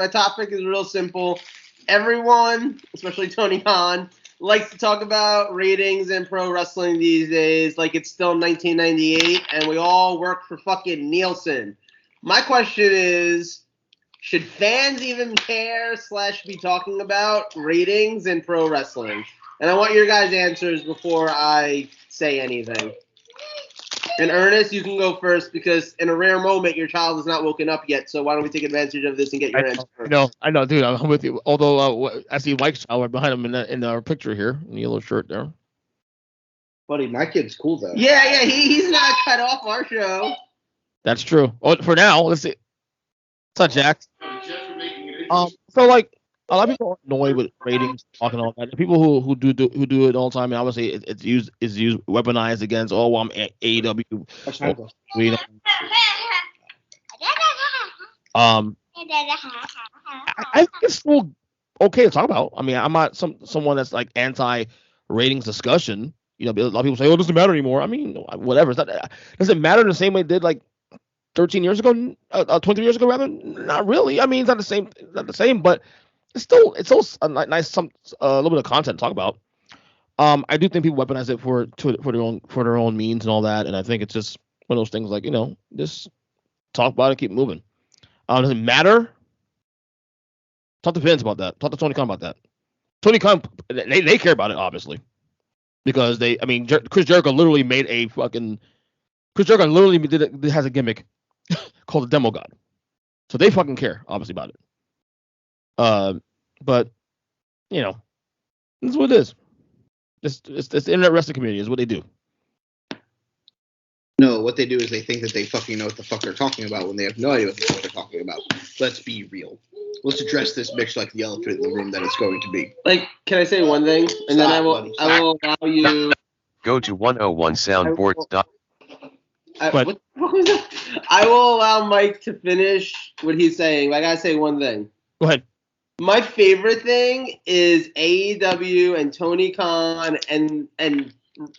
My topic is real simple. Everyone, especially Tony Khan, likes to talk about ratings in pro wrestling these days like it's still 1998 and we all work for fucking Nielsen. My question is, should fans even care / be talking about ratings in pro wrestling? And I want your guys' answers before I say anything. And Ernest, you can go first because in a rare moment your child is not woken up yet. So why don't we take advantage of this and get your answer first? I know, dude. I'm with you. Although I see Mike's child behind him in our picture here, in the yellow shirt there. Buddy, my kid's cool though. Yeah, he's not cut off our show. That's true. Oh, for now, let's see. What's up, Jack? So like a lot of people are annoyed with ratings, talking all that. The people who do it all the time, and obviously it's used weaponized against. Oh, well, I'm AEW. I think it's still okay to talk about. I mean, I'm not someone that's like anti ratings discussion. You know, a lot of people say, "Oh, it doesn't matter anymore." I mean, whatever. It's not. Does it matter the same way it did like 13 years ago, 23 years ago, rather? Not really. I mean, it's not the same, but it's still a nice a little bit of content to talk about. I do think people weaponize it for their own means and all that, and I think it's just one of those things like, just talk about it, keep moving. Does it matter? Talk to Vince about that. Talk to Tony Khan about that. Tony Khan, they care about it obviously, because Chris Jericho literally made a fucking. Chris Jericho literally has a gimmick called the Demo God, so they fucking care obviously about it. But this is what it is. It's the internet wrestling community is what they do. No, what they do is they think that they fucking know what the fuck they're talking about when they have no idea what the fuck they're talking about. Let's be real. Let's address this bitch like the elephant in the room that it's going to be. Like, can I say one thing? And then I will allow you. Go to 101soundboards. What was that? I will allow Mike to finish what he's saying. I gotta say one thing. Go ahead. My favorite thing is AEW and Tony Khan and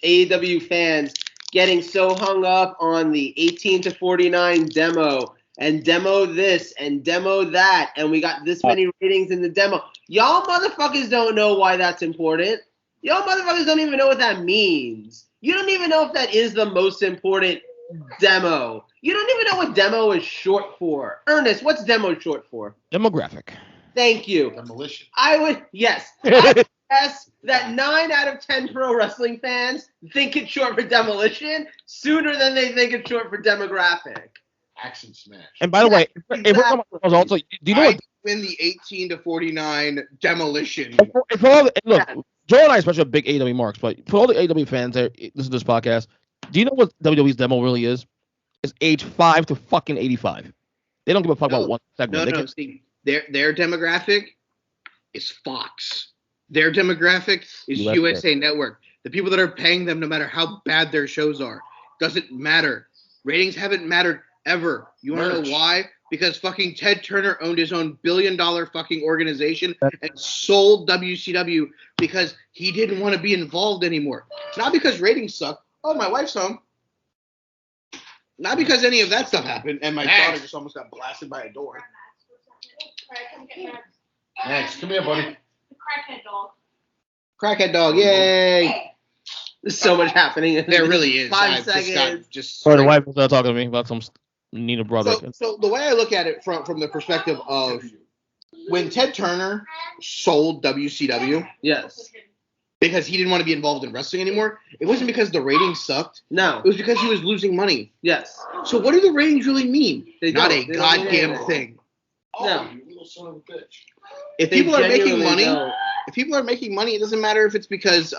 AEW fans getting so hung up on the 18 to 49 demo and demo this and demo that, and we got this many ratings in the demo. Y'all motherfuckers don't know why that's important. Y'all motherfuckers don't even know what that means. You don't even know if that is the most important demo. You don't even know what demo is short for. Ernest, what's demo short for? Demographic. Thank you. Demolition. I would guess that 9 out of 10 pro wrestling fans think it's short for demolition sooner than they think it's short for demographic. Action smash. And by the way, if we're talking about also, do you know what? Win the 18 to 49 demolition. Look, Joe and I especially are big AEW marks, but for all the AEW fans that listen to this podcast, do you know what WWE's demo really is? It's age 5 to fucking 85. They don't give a fuck about one segment. No. See, their demographic is Fox. Their demographic is USA Network. The people that are paying them, no matter how bad their shows are, doesn't matter. Ratings haven't mattered ever. You want to know why? Because fucking Ted Turner owned his own billion-dollar fucking organization and sold WCW because he didn't want to be involved anymore. Not because ratings suck. Oh, my wife's home. Not because any of that stuff happened, and my daughter just almost got blasted by a door. Max, come here, buddy. Crackhead dog. Crackhead dog, yay! There's so much happening. There really is. 5 seconds. Sorry, the wife was talking to me about some Nina brother. So the way I look at it from the perspective of when Ted Turner sold WCW, yes, because he didn't want to be involved in wrestling anymore, it wasn't because the ratings sucked. No. It was because he was losing money. Yes. So what do the ratings really mean? Not a They goddamn don't. thing. No. You little son of a bitch. If They people are making genuinely money, don't. it doesn't matter if it's because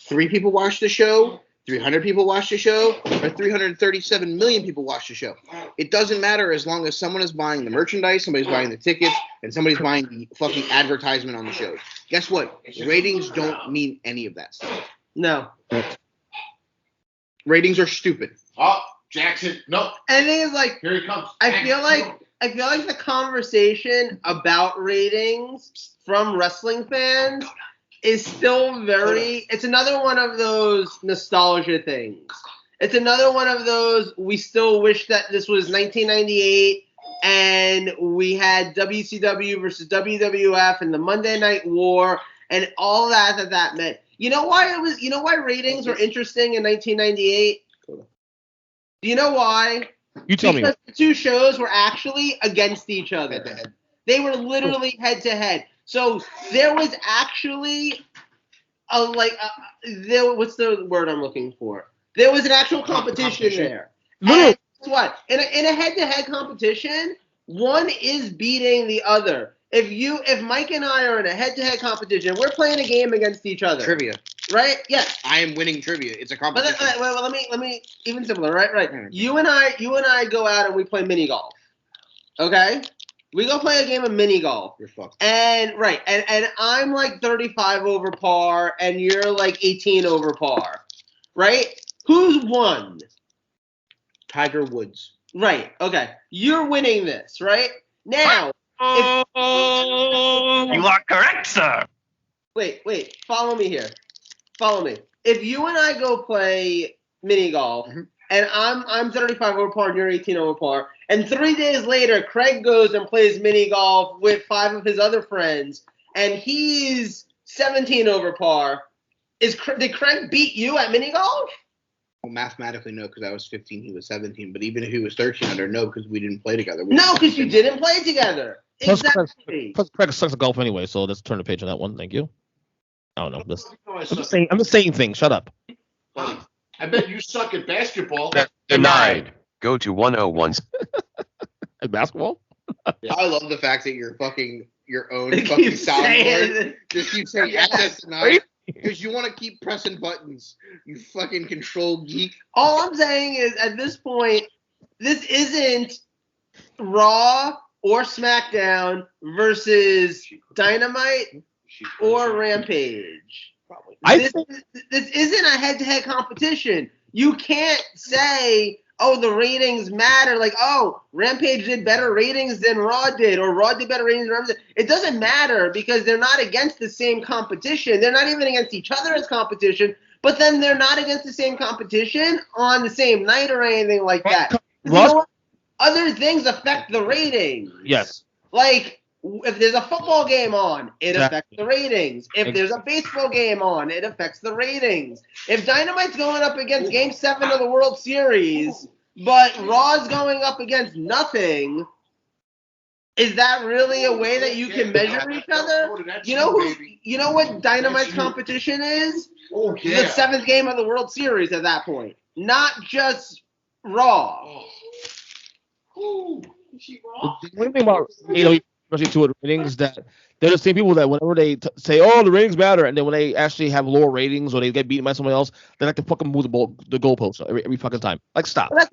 3 people watched the show, 300 people watched the show, or 337 million people watched the show. It doesn't matter as long as someone is buying the merchandise, somebody's buying the tickets, and somebody's buying the fucking advertisement on the shows. Guess what? Ratings don't mean any of that stuff. No. Ratings are stupid. Oh, Jackson. No. And the thing is, like, Here he comes. I feel like the conversation about ratings from wrestling fans is still very. It's another one of those nostalgia things. It's another one of those. We still wish that this was 1998 and we had WCW versus WWF and the Monday Night War and all that meant. You know why ratings were interesting in 1998? Do you know why? You tell me. Because the two shows were actually against each other. Head-to-head. They were literally head to head. So there was actually what's the word I'm looking for? There was an actual competition there. Literally. And guess what? In a head-to-head competition, one is beating the other. If Mike and I are in a head-to-head competition, we're playing a game against each other. Trivia. Right? Yes. I am winning trivia. It's a But competition. let me even simpler, right? You and I go out and we play mini golf. Okay? We go play a game of mini golf. You're fucked. And I'm like 35 over par and you're like 18 over par. Right? Who's won? Tiger Woods. Right. Okay. You're winning this, right? Now, You are correct, sir. wait. Follow me here. Follow me. If you and I go play mini golf, and I'm 35 over par and you're 18 over par, and 3 days later Craig goes and plays mini golf with 5 of his other friends, and he's 17 over par, did Craig beat you at mini golf? Well, mathematically, no, because I was 15, he was 17. But even if he was 13 under, no, because we didn't play together. No, because you didn't play together. Exactly. Plus, Craig sucks at golf anyway, so let's turn the page on that one. Thank you. I don't know. I I'm just saying things. Shut up. bet you suck at basketball. Denied. Go to 101. At basketball? I love the fact that you're fucking your own They fucking keep saying soundboard. Just keep saying access denied because you want to keep pressing buttons. You fucking control geek. All I'm saying is, at this point, this isn't Raw or SmackDown versus Dynamite or Rampage. This isn't a head-to-head competition. You can't say, oh, the ratings matter. Like, oh, Rampage did better ratings than Raw did, or Raw did better ratings than Rampage did. It doesn't matter because they're not against the same competition. They're not even against each other as competition, but then they're not against the same competition on the same night or anything like that. 'Cause you know what? Other things affect the ratings. Yes. Like, if there's a football game on, it Exactly. affects the ratings. If there's a baseball game on, it affects the ratings. If Dynamite's going up against Game 7 of the World Series, but Raw's going up against nothing, is that really a way that you can measure each other? You know what Dynamite's competition is? Oh, The yeah. 7th game of the World Series at that point. Not just Raw. Ooh. The one thing about especially to ratings, that they're the same people that whenever they say, "Oh, the ratings matter," and then when they actually have lower ratings or they get beaten by somebody else, they like to fucking move the goalpost every fucking time. Like, stop. That's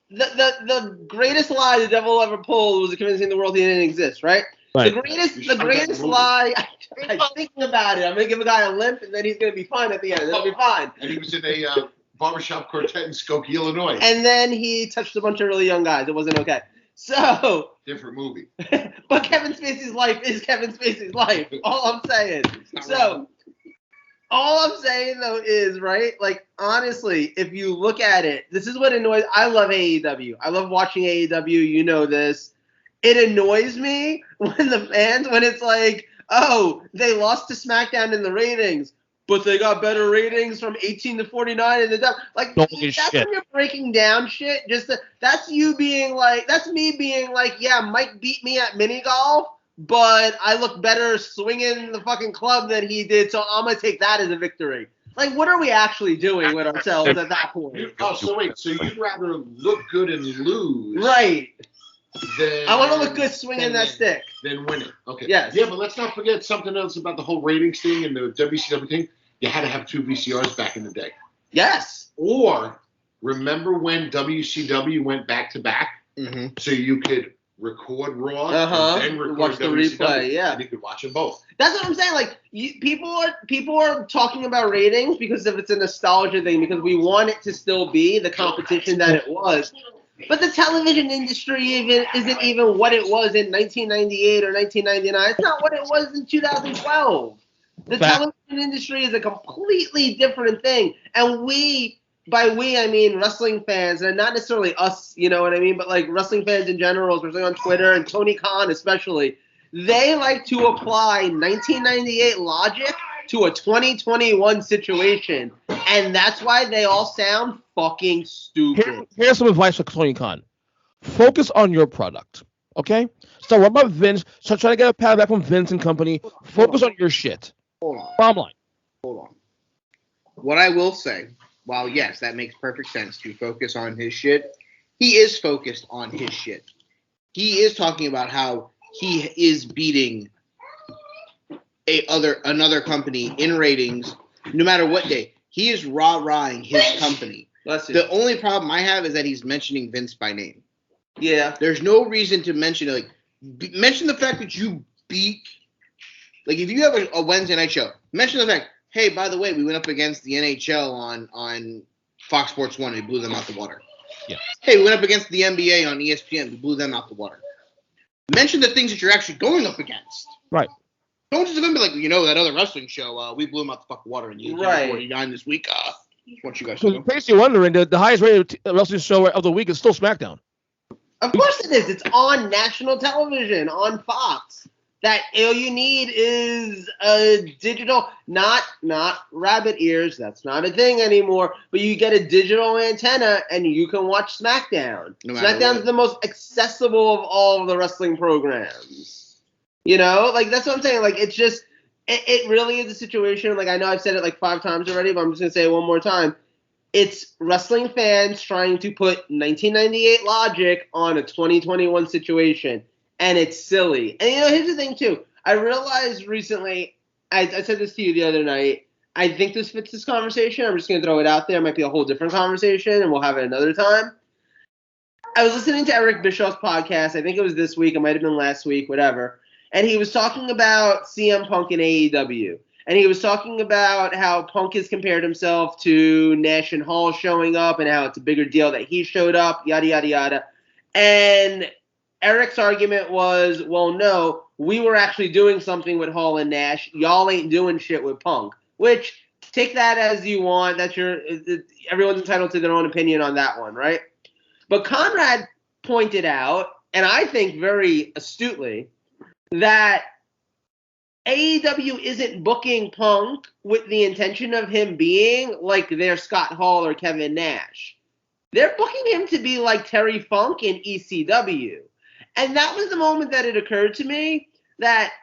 the greatest lie the devil ever pulled was convincing the world he didn't exist, right? Right. The greatest lie. I think about it. I'm gonna give a guy a limp, and then he's gonna be fine at the end. It'll be fine. And he was in a barbershop quartet in Skokie, Illinois. And then he touched a bunch of really young guys. It wasn't okay. So, Different movie. but Kevin Spacey's life is Kevin Spacey's life. All I'm saying. So, all I'm saying though is, right, like, honestly, if you look at it, this is what annoys. I love AEW. I love watching AEW. You know this. It annoys me when when it's like, oh, they lost to SmackDown in the ratings, but they got better ratings from 18 to 49 in the dub. Like, Don't that's give when shit. you're breaking down shit. That's you being like, that's me being like, yeah, Mike beat me at mini golf, but I look better swinging the fucking club than he did, so I'm gonna take that as a victory. Like, what are we actually doing with ourselves at that point? So wait, so you'd rather look good and lose, Right. Than I want to look good swinging that stick. Than winning. Okay. Yes. Yeah, but let's not forget something else about the whole ratings thing and the WCW thing. You had to have 2 VCRs back in the day. Yes. Or remember when WCW went back to back, so you could record Raw and then record watch the WCW, replay. Yeah. and you could watch them both. That's what I'm saying. Like, people are talking about ratings because of it's a nostalgia thing, because we want it to still be the competition that it was. But the television industry isn't even what it was in 1998 or 1999. It's not what it was in 2012. The television industry is a completely different thing, and we by we, I mean wrestling fans, and not necessarily us, you know what I mean, but like wrestling fans in general, especially on Twitter, and Tony Khan especially, they like to apply 1998 logic to a 2021 situation, and that's why they all sound fucking stupid. Here's some advice for Tony Khan. Focus on your product, okay? So what about Vince? So try to get a pat back from Vince and company. Focus on your shit. Hold on. Bottom line. Hold on. What I will say, while yes, that makes perfect sense to focus on his shit, he is focused on his shit. He is talking about how he is beating another company in ratings no matter what day. He is rah-rahing his company. The only problem I have is that he's mentioning Vince by name. Yeah. There's no reason to mention it. Like, mention the fact that you beat. Like, if you have a Wednesday night show, mention the fact, hey, by the way, we went up against the NHL on Fox Sports 1 and we blew them out the water. Yeah. Hey, we went up against the NBA on ESPN. We blew them out the water. Mention the things that you're actually going up against. Right. Don't just remember, like, you know, that other wrestling show, we blew them out the fucking water in the Right. 49 this week. What you guys So do? in case you're wondering, the highest rated wrestling show of the week is still SmackDown. Of course it is. It's on national television, on Fox. That all you need is a digital, not rabbit ears. That's not a thing anymore. But you get a digital antenna and you can watch SmackDown. SmackDown's the most accessible of all of the wrestling programs. You know, like that's what I'm saying. Like it's just, it really is a situation. Like I know I've said it like 5 times already, but I'm just gonna say it one more time. It's wrestling fans trying to put 1998 logic on a 2021 situation. And it's silly. And, you know, here's the thing, too. I realized recently, I said this to you the other night, I think this fits this conversation. I'm just going to throw it out there. It might be a whole different conversation, and we'll have it another time. I was listening to Eric Bischoff's podcast. I think it was this week. It might have been last week, whatever. And he was talking about CM Punk and AEW. And he was talking about how Punk has compared himself to Nash and Hall showing up and how it's a bigger deal that he showed up, yada, yada, yada. And Eric's argument was, well, no, we were actually doing something with Hall and Nash. Y'all ain't doing shit with Punk. Which, take that as you want. That's everyone's entitled to their own opinion on that one, right? But Conrad pointed out, and I think very astutely, that AEW isn't booking Punk with the intention of him being like their Scott Hall or Kevin Nash. They're booking him to be like Terry Funk in ECW. And that was the moment that it occurred to me that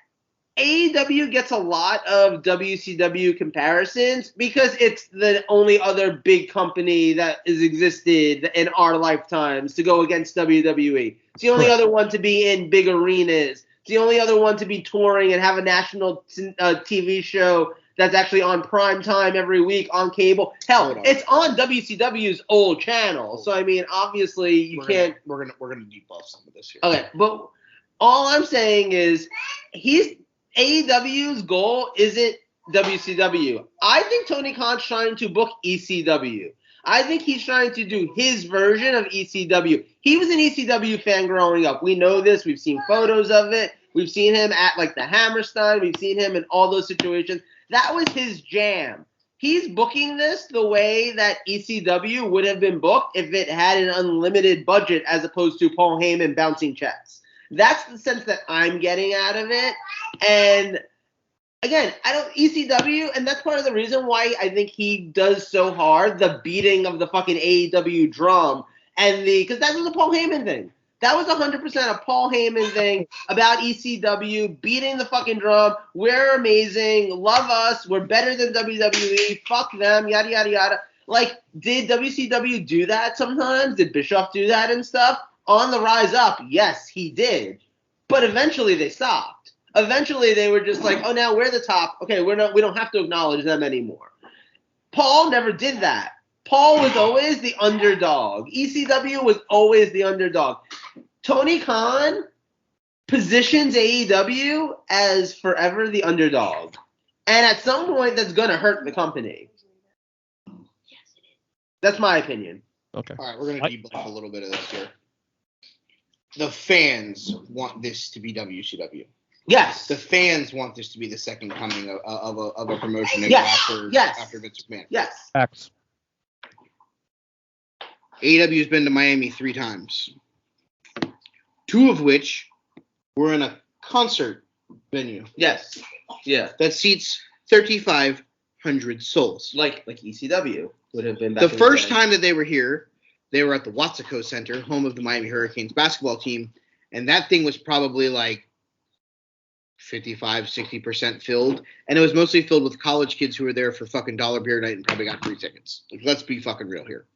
AEW gets a lot of WCW comparisons because it's the only other big company that has existed in our lifetimes to go against WWE. It's the only other one to be in big arenas. It's the only other one to be touring and have a national TV show that's actually on prime time every week on cable. Hell, it's on WCW's old channel. So I mean, obviously we're gonna debuff some of this here. Okay, but all I'm saying is AEW's goal isn't WCW. I think Tony Khan's trying to book ECW. I think he's trying to do his version of ECW. He was an ECW fan growing up. We know this. We've seen photos of it. We've seen him at like the Hammerstein. We've seen him in all those situations. That was his jam. He's booking this the way that ECW would have been booked if it had an unlimited budget as opposed to Paul Heyman bouncing checks. That's the sense that I'm getting out of it. And again, ECW, and that's part of the reason why I think he does so hard, the beating of the fucking AEW drum, and because that was a Paul Heyman thing. That was 100% a Paul Heyman thing about ECW, beating the fucking drum. We're amazing. Love us. We're better than WWE. Fuck them. Yada, yada, yada. Like, did WCW do that sometimes? Did Bischoff do that and stuff? On the rise up, yes, he did. But eventually they stopped. Eventually they were just like, oh, now we're the top. Okay, we don't have to acknowledge them anymore. Paul never did that. Paul was always the underdog. ECW was always the underdog. Tony Khan positions AEW as forever the underdog. And at some point, that's going to hurt the company. That's my opinion. Okay. All right, we're going to debrief a little bit of this here. The fans want this to be WCW. Yes. The fans want this to be the second coming of a promotion after Vince McMahon. Yes. Facts. AEW has been to Miami 3 times. 2 of which were in a concert venue. Yes. Yeah. That seats 3,500 souls. Like ECW would have been back The in first day. time that they were here, they were at the Watsco Center, home of the Miami Hurricanes basketball team, and that thing was probably like 55-60% filled, and it was mostly filled with college kids who were there for fucking $1 beer night and probably got free tickets. Like, let's be fucking real here.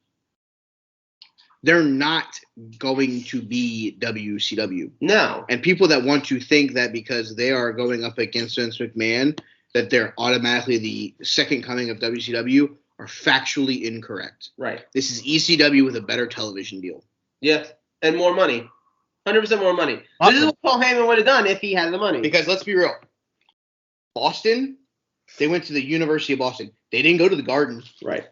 They're not going to be WCW. No. And people that want to think that because they are going up against Vince McMahon, that they're automatically the second coming of WCW are factually incorrect. Right. This is ECW with a better television deal. Yeah. And more money. 100% more money. This is what Paul Heyman would have done if he had the money. Because let's be real. Boston, they went to the University of Boston. They didn't go to the Garden. Right.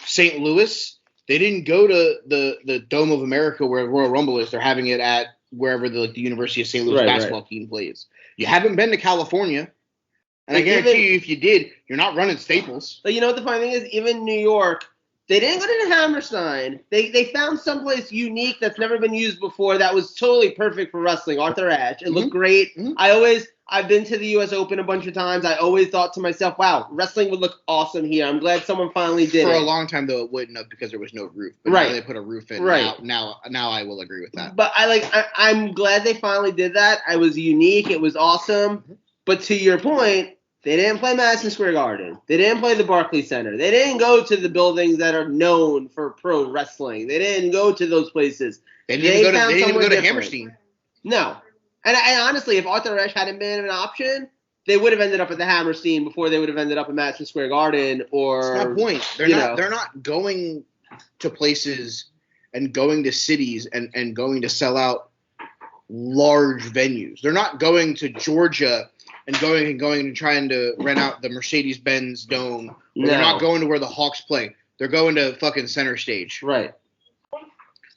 St. Louis, they didn't go to the Dome of America where Royal Rumble is. They're having it at wherever the University of St. Louis basketball team plays. You haven't been to California. And I guarantee you, if you did, you're not running Staples. But you know what the funny thing is? Even New York, they didn't go to the Hammerstein. They found someplace unique that's never been used before that was totally perfect for wrestling. Arthur Ashe. It looked great. I've been to the U.S. Open a bunch of times. I always thought to myself, wow, wrestling would look awesome here. I'm glad someone finally did it. For a long time, though, it wouldn't have because there was no roof. But now they put a roof in. Right. Now I will agree with that. But I'm glad they finally did that. I was unique. It was awesome. But to your point, they didn't play Madison Square Garden. They didn't play the Barclays Center. They didn't go to the buildings that are known for pro wrestling. They didn't go to those places. They didn't even go to Hammerstein. No. And I honestly, if Arthur Ashe hadn't been an option, they would have ended up at the Hammerstein before they would have ended up at Madison Square Garden or. That's my point. They're not going to places and going to cities and going to sell out large venues. They're not going to Georgia and going and trying to rent out the Mercedes-Benz Dome. They're not going to where the Hawks play. They're going to fucking Center Stage. Right.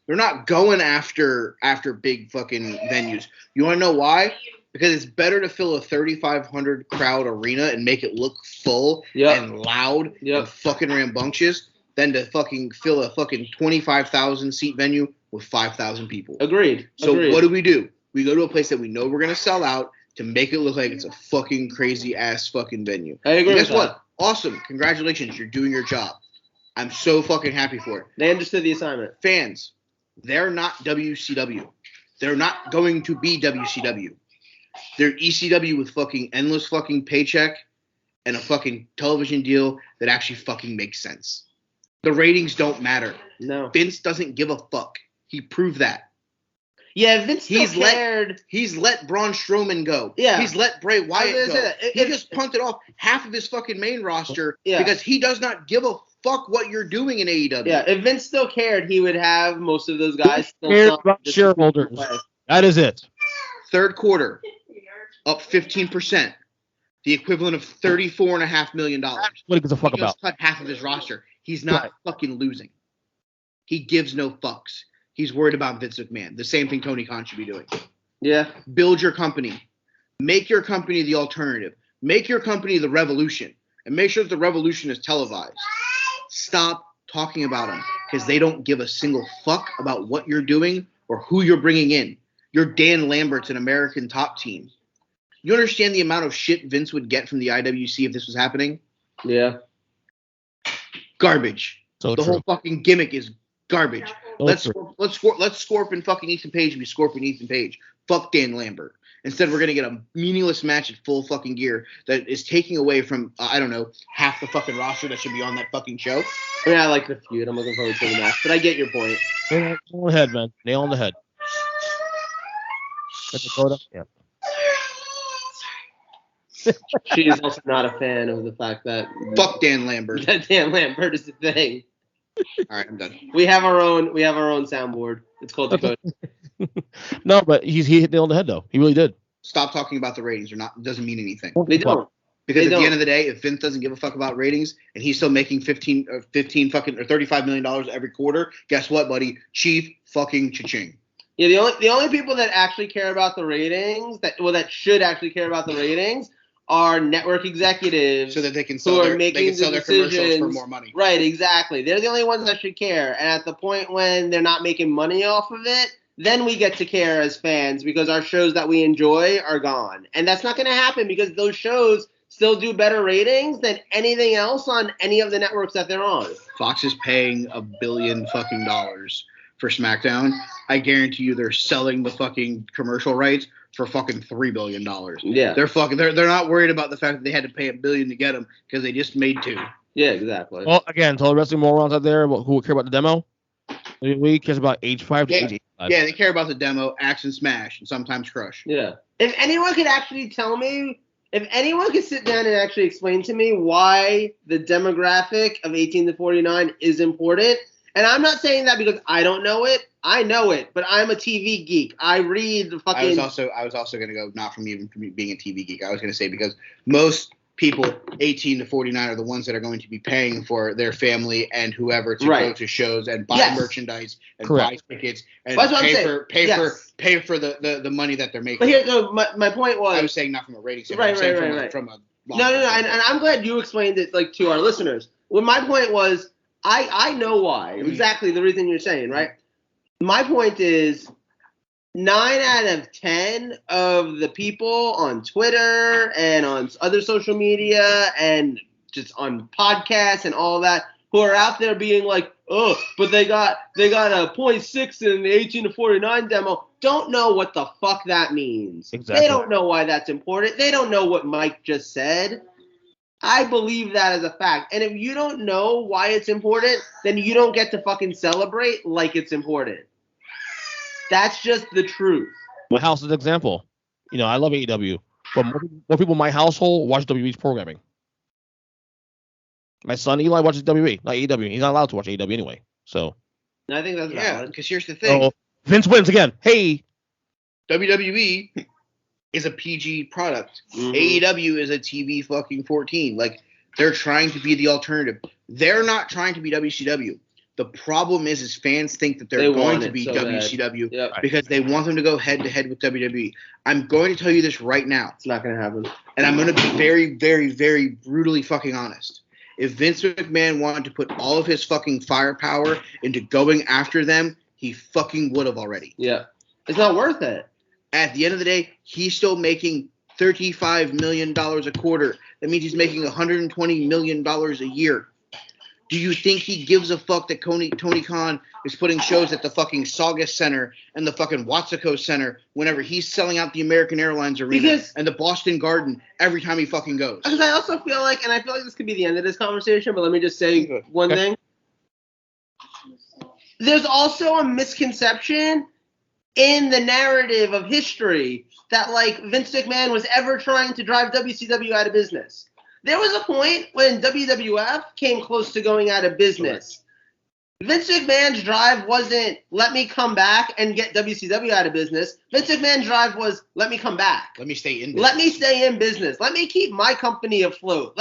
They're not going after big fucking venues. You want to know why? Because it's better to fill a 3,500 crowd arena and make it look full and loud and fucking rambunctious than to fucking fill a fucking 25,000 seat venue with 5,000 people. Agreed. So what do? We go to a place that we know we're going to sell out to make it look like it's a fucking crazy ass fucking venue. I agree. And guess what? Awesome. Congratulations. You're doing your job. I'm so fucking happy for it. They understood the assignment. Fans, they're not WCW. They're not going to be WCW. They're ECW with fucking endless fucking paycheck and a fucking television deal that actually fucking makes sense. The ratings don't matter. No. Vince doesn't give a fuck. He proved that. Yeah, Vince cared. He's let Braun Strowman go. Yeah. He's let Bray Wyatt go. He just punted off half of his fucking main roster because he does not give a fuck what you're doing in AEW. Yeah, if Vince still cared, he would have most of those guys still cared about shareholders. That is it. Third quarter, up 15%. The equivalent of $34.5 million. What he gives a fuck about? He just cut half of his roster. He's not fucking losing. He gives no fucks. He's worried about Vince McMahon. The same thing Tony Khan should be doing. Yeah. Build your company. Make your company the alternative. Make your company the revolution. And make sure that the revolution is televised. Stop talking about them because they don't give a single fuck about what you're doing or who you're bringing in. You're Dan Lambert's an American top team. You understand the amount of shit Vince would get from the IWC if this was happening? Yeah. Garbage. So the true. whole fucking gimmick is garbage. So Let's Scorpion fucking Ethan Page be Scorpion Ethan Page. Fuck Dan Lambert. Instead, we're gonna get a meaningless match at full fucking gear that is taking away from I don't know, half the fucking roster that should be on that fucking show. I mean, I like the feud. I'm looking forward to the match, but I get your point. Nail on the head, man. Nail on the head. Dakota? Yeah. She is also not a fan of the fact that Fuck Dan Lambert. that Dan Lambert is the thing. All right, I'm done. We have our own soundboard. It's called Dakota. No, but he hit nail on the head though. He really did. Stop talking about the ratings. It doesn't mean anything. They don't. Because at the end of the day, if Vince doesn't give a fuck about ratings and he's still making 15 fucking or $35 million every quarter, guess what, buddy? Chief fucking cha-ching. Yeah, the only people that actually care about the ratings that should actually care about the ratings are network executives so that they can who sell are their, making they can sell the their commercials for decisions. more money. Right, exactly. They're the only ones that should care. And at the point when they're not making money off of it, then we get to care as fans because our shows that we enjoy are gone. And that's not going to happen because those shows still do better ratings than anything else on any of the networks that they're on. Fox is paying $1 billion fucking dollars for SmackDown. I guarantee you they're selling the fucking commercial rights for fucking $3 billion. Yeah. They're not worried about the fact that they had to pay $1 billion to get them because they just made 2. Yeah, exactly. Well, again, to all the wrestling morons out there who care about the demo, we care about age 5 to age 85. Yeah, they care about the demo, Axe and Smash, and sometimes Crush. Yeah. If anyone could actually tell me, if anyone could sit down and actually explain to me why the demographic of 18 to 49 is important, and I'm not saying that because I don't know it. I know it, but I'm a TV geek. I read the fucking. I was also gonna go not from even from being a TV geek. I was gonna say because most people 18 to 49 are the ones that are going to be paying for their family and whoever to go to shows and buy merchandise and buy tickets and pay for the money that they're making. But here, no, my point was. I was saying not from a rating standpoint. Right. From a no, and I'm glad you explained it like to our listeners. Well, my point was, I know why. Exactly the reason you're saying, right? My point is 9 out of 10 of the people on Twitter and on other social media and just on podcasts and all that who are out there being like, oh, but they got a 0.6 in the 18 to 49 demo, don't know what the fuck that means. Exactly. They don't know why that's important. They don't know what Mike just said. I believe that as a fact. And if you don't know why it's important, then you don't get to fucking celebrate like it's important. That's just the truth. My house is an example. You know, I love AEW, but more people in my household watch WWE's programming. My son Eli watches WWE, not AEW. He's not allowed to watch AEW anyway. So. I think that's valid. Because here's the thing. Vince wins again. Hey. WWE is a PG product. Mm-hmm. AEW is a TV fucking 14. Like, they're trying to be the alternative. They're not trying to be WCW. The problem is fans think that they're going to be WCW because they want them to go head-to-head with WWE. I'm going to tell you this right now. It's not going to happen. And I'm going to be very, very, very brutally fucking honest. If Vince McMahon wanted to put all of his fucking firepower into going after them, he fucking would have already. Yeah. It's not worth it. At the end of the day, he's still making $35 million a quarter. That means he's making $120 million a year. Do you think he gives a fuck that Tony Khan is putting shows at the fucking Saugus Center and the fucking Watsco Center whenever he's selling out the American Airlines Arena and the Boston Garden every time he fucking goes? Because I also feel like, and I feel like this could be the end of this conversation, but let me just say one thing. There's also a misconception in the narrative of history that, like, Vince McMahon was ever trying to drive WCW out of business. There was a point when WWF came close to going out of business. Vince McMahon's drive wasn't, let me come back and get WCW out of business. Vince McMahon's drive was, let me come back. Let me stay in business. Let me stay in business. Let me keep my company afloat.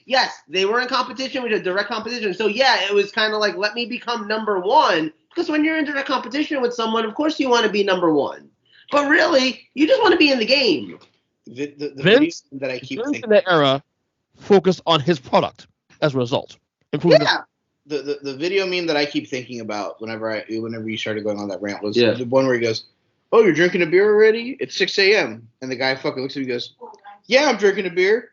Yes, they were in competition. We did direct competition. So, yeah, it was kind of like, let me become number one. Because when you're in direct competition with someone, of course you want to be number one. But really, you just want to be in the game. The Vince, that I keep Vince thinking in that era focused on his product as a result. The video meme that I keep thinking about whenever you started going on that rant was the one where he goes, "Oh, you're drinking a beer already? It's 6 a.m." And the guy fucking looks at me and goes, "Yeah, I'm drinking a beer.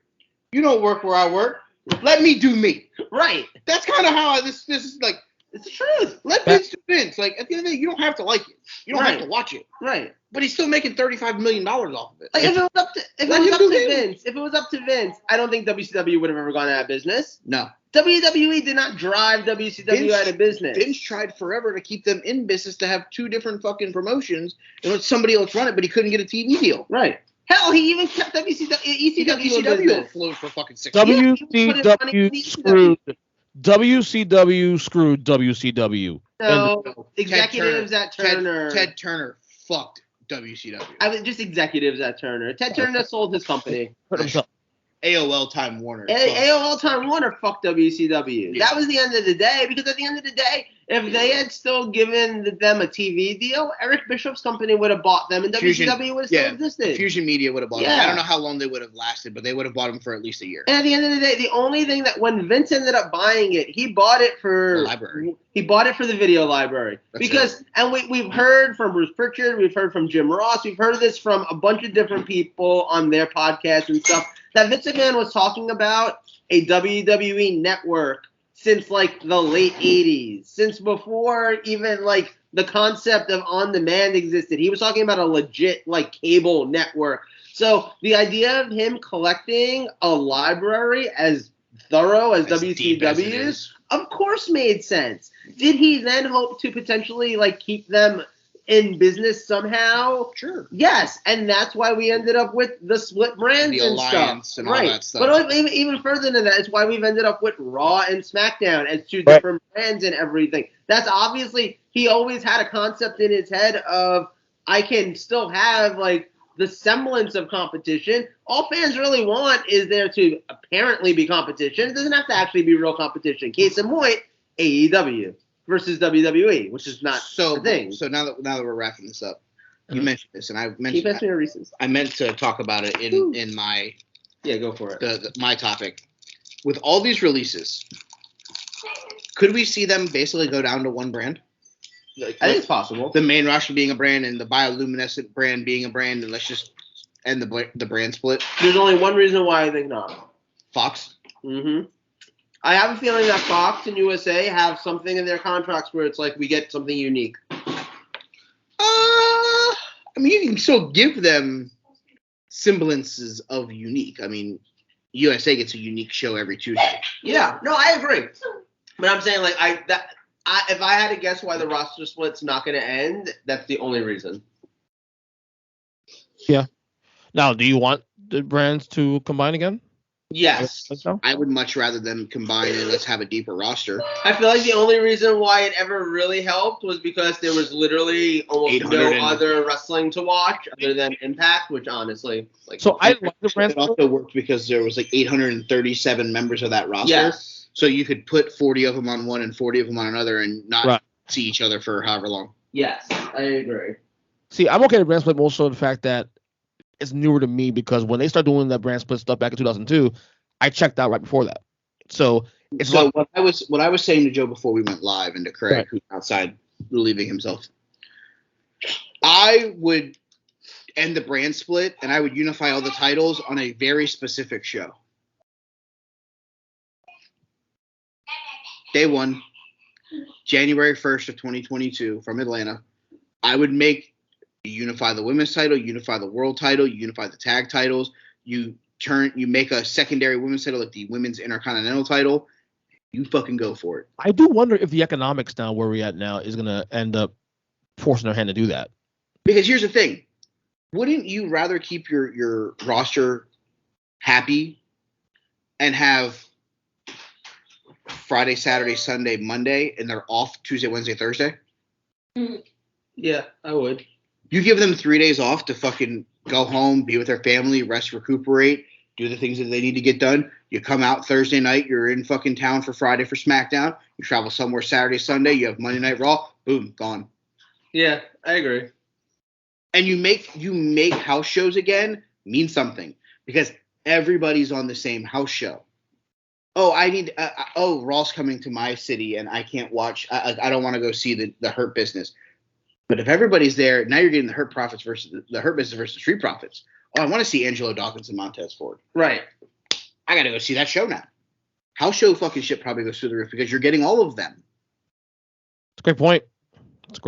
You don't work where I work. Let me do me." Right. That's kind of how this is like. It's the truth. Let Vince do Vince. Like, at the end of the day, you don't have to like it. You don't have to watch it. Right. But he's still making $35 million off of it. Like, if it was up to Vince, I don't think WCW would have ever gone out of business. No. WWE did not drive WCW out of business. Vince tried forever to keep them in business to have 2 different fucking promotions and let somebody else run it, but he couldn't get a TV deal. Right. Hell, he even kept ECW afloat for fucking 6 years. WCW screwed WCW. No, executives at Turner. Ted Turner fucked WCW. I was just executives at Turner. Ted Turner sold his company. AOL Time Warner. AOL Time Warner fucked WCW. Yeah. That was the end of the day, because at the end of the day, if they had still given them a TV deal, Eric Bischoff's company would have bought them, and WCW would have still existed. Fusion Media would have bought them. I don't know how long they would have lasted, but they would have bought them for at least a year. And at the end of the day, the only thing that when Vince ended up buying it, he bought it for the library. He bought it for the video library. And we've heard from Bruce Pritchard, we've heard from Jim Ross, we've heard this from a bunch of different people on their podcasts and stuff, that Vince McMahon was talking about a WWE network since like the late 80s, since before even like the concept of on demand existed. He was talking about a legit like cable network. So the idea of him collecting a library as thorough as WCW's, of course, made sense. Did he then hope to potentially like keep them in business somehow? Sure. Yes, and that's why we ended up with the split brands the and alliance stuff. And all that stuff. But even further than that, it's why we've ended up with Raw and SmackDown as two different brands and everything. That's obviously, he always had a concept in his head of, I can still have like the semblance of competition. All fans really want is there to apparently be competition. It doesn't have to actually be real competition. Case in point, AEW versus WWE, which is not a thing. So now that we're wrapping this up, you mentioned this, and I meant to talk about it in my go for it. My topic. With all these releases, could we see them basically go down to one brand? I think it's possible. The main roster being a brand and the bioluminescent brand being a brand, and let's just end the brand split. There's only one reason why I think not. Fox? Mm-hmm. I have a feeling that Fox and USA have something in their contracts where it's like we get something unique. I mean, you can still give them semblances of unique. I mean, USA gets a unique show every Tuesday. Yeah, no, I agree. But I'm saying, like, if I had to guess why the roster split's not going to end, that's the only reason. Yeah. Now, do you want the brands to combine again? Yes. I would much rather them combine and let's have a deeper roster. I feel like the only reason why it ever really helped was because there was literally almost no other wrestling to watch other than Impact, which honestly, like. So I like the brand. It also worked because there was like 837 members of that roster. Yes. So you could put 40 of them on one and 40 of them on another and not see each other for however long. Yes, I agree. See, I'm okay with brand split most of the fact that it's newer to me because when they started doing that brand split stuff back in 2002, I checked out right before that. So it's what I was saying to Joe before we went live and to Craig, who's outside relieving himself. I would end the brand split and I would unify all the titles on a very specific show. Day 1, January 1st of 2022 from Atlanta. I would unify the women's title, unify the world title, unify the tag titles, you make a secondary women's title like the women's intercontinental title. You fucking go for it. I do wonder if the economics now where we're at now is going to end up forcing their hand to do that. Because here's the thing. Wouldn't you rather keep your roster happy and have Friday, Saturday, Sunday, Monday, and they're off Tuesday, Wednesday, Thursday? Yeah, I would. You give them 3 days off to fucking go home, be with their family, rest, recuperate, do the things that they need to get done. You come out Thursday night, you're in fucking town for Friday for SmackDown. You travel somewhere Saturday, Sunday, you have Monday Night Raw, boom, gone. Yeah, I agree. And you make house shows again mean something because everybody's on the same house show. Oh, Raw's coming to my city and I can't watch. I don't want to go see the Hurt Business. But if everybody's there, now you're getting the Hurt Profits versus the Hurt Business versus Street Profits. Oh, I want to see Angelo Dawkins and Montez Ford. Right. I got to go see that show now. House show fucking shit probably goes through the roof because you're getting all of them. That's a great point.